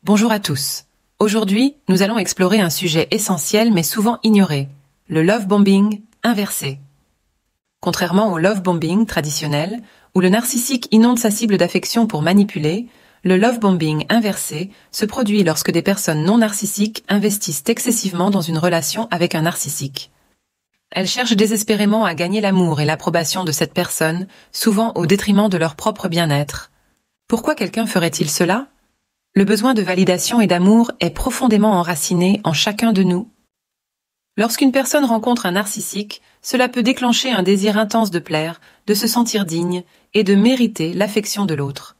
Bonjour à tous. Aujourd'hui, nous allons explorer un sujet essentiel mais souvent ignoré, le love bombing inversé. Contrairement au love bombing traditionnel, où le narcissique inonde sa cible d'affection pour manipuler, le love bombing inversé se produit lorsque des personnes non narcissiques investissent excessivement dans une relation avec un narcissique. Elles cherchent désespérément à gagner l'amour et l'approbation de cette personne, souvent au détriment de leur propre bien-être. Pourquoi quelqu'un ferait-il cela ? Le besoin de validation et d'amour est profondément enraciné en chacun de nous. Lorsqu'une personne rencontre un narcissique, cela peut déclencher un désir intense de plaire, de se sentir digne et de mériter l'affection de l'autre.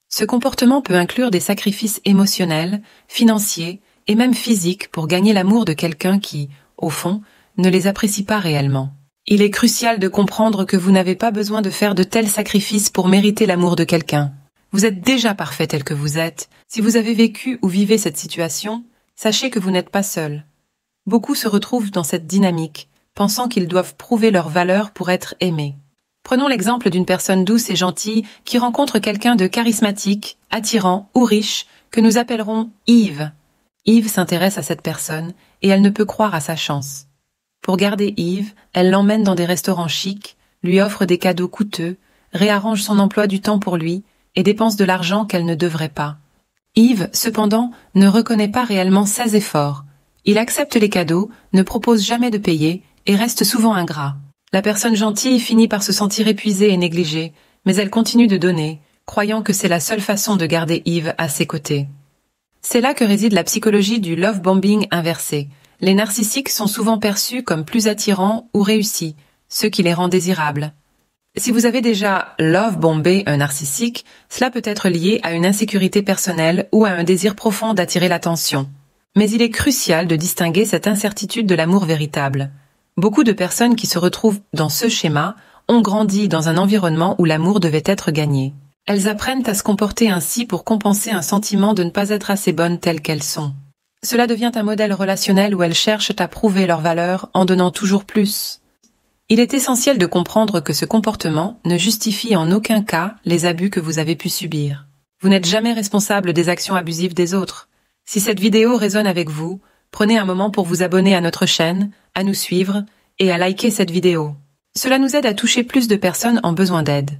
Ce comportement peut inclure des sacrifices émotionnels, financiers et même physiques pour gagner l'amour de quelqu'un qui, au fond, ne les apprécie pas réellement. Il est crucial de comprendre que vous n'avez pas besoin de faire de tels sacrifices pour mériter l'amour de quelqu'un. Vous êtes déjà parfait tel que vous êtes. Si vous avez vécu ou vivez cette situation, sachez que vous n'êtes pas seul. Beaucoup se retrouvent dans cette dynamique, pensant qu'ils doivent prouver leur valeur pour être aimés. Prenons l'exemple d'une personne douce et gentille qui rencontre quelqu'un de charismatique, attirant ou riche, que nous appellerons Yves. Yves s'intéresse à cette personne et elle ne peut croire à sa chance. Pour garder Yves, elle l'emmène dans des restaurants chics, lui offre des cadeaux coûteux, réarrange son emploi du temps pour lui, et dépense de l'argent qu'elle ne devrait pas. Yves, cependant, ne reconnaît pas réellement ses efforts. Il accepte les cadeaux, ne propose jamais de payer et reste souvent ingrat. La personne gentille finit par se sentir épuisée et négligée, mais elle continue de donner, croyant que c'est la seule façon de garder Yves à ses côtés. C'est là que réside la psychologie du love bombing inversé. Les narcissiques sont souvent perçus comme plus attirants ou réussis, ce qui les rend désirables. Si vous avez déjà love bombé un narcissique, cela peut être lié à une insécurité personnelle ou à un désir profond d'attirer l'attention. Mais il est crucial de distinguer cette incertitude de l'amour véritable. Beaucoup de personnes qui se retrouvent dans ce schéma ont grandi dans un environnement où l'amour devait être gagné. Elles apprennent à se comporter ainsi pour compenser un sentiment de ne pas être assez bonnes telles qu'elles sont. Cela devient un modèle relationnel où elles cherchent à prouver leur valeur en donnant toujours plus. Il est essentiel de comprendre que ce comportement ne justifie en aucun cas les abus que vous avez pu subir. Vous n'êtes jamais responsable des actions abusives des autres. Si cette vidéo résonne avec vous, prenez un moment pour vous abonner à notre chaîne, à nous suivre et à liker cette vidéo. Cela nous aide à toucher plus de personnes en besoin d'aide.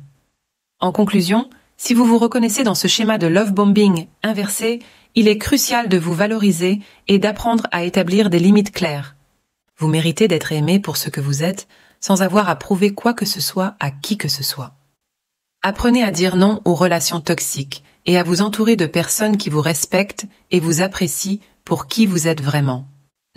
En conclusion, si vous vous reconnaissez dans ce schéma de love bombing inversé, il est crucial de vous valoriser et d'apprendre à établir des limites claires. Vous méritez d'être aimé pour ce que vous êtes, sans avoir à prouver quoi que ce soit à qui que ce soit. Apprenez à dire non aux relations toxiques et à vous entourer de personnes qui vous respectent et vous apprécient pour qui vous êtes vraiment.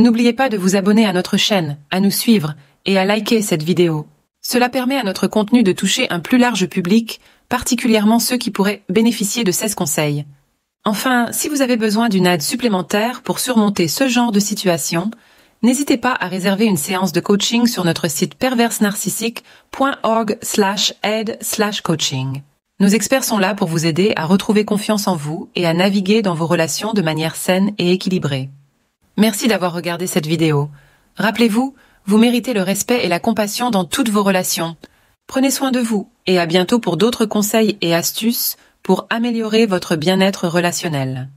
N'oubliez pas de vous abonner à notre chaîne, à nous suivre et à liker cette vidéo. Cela permet à notre contenu de toucher un plus large public, particulièrement ceux qui pourraient bénéficier de ces conseils. Enfin, si vous avez besoin d'une aide supplémentaire pour surmonter ce genre de situation, n'hésitez pas à réserver une séance de coaching sur notre site perversenarcissique.org/aide/coaching. Nos experts sont là pour vous aider à retrouver confiance en vous et à naviguer dans vos relations de manière saine et équilibrée. Merci d'avoir regardé cette vidéo. Rappelez-vous, vous méritez le respect et la compassion dans toutes vos relations. Prenez soin de vous et à bientôt pour d'autres conseils et astuces pour améliorer votre bien-être relationnel.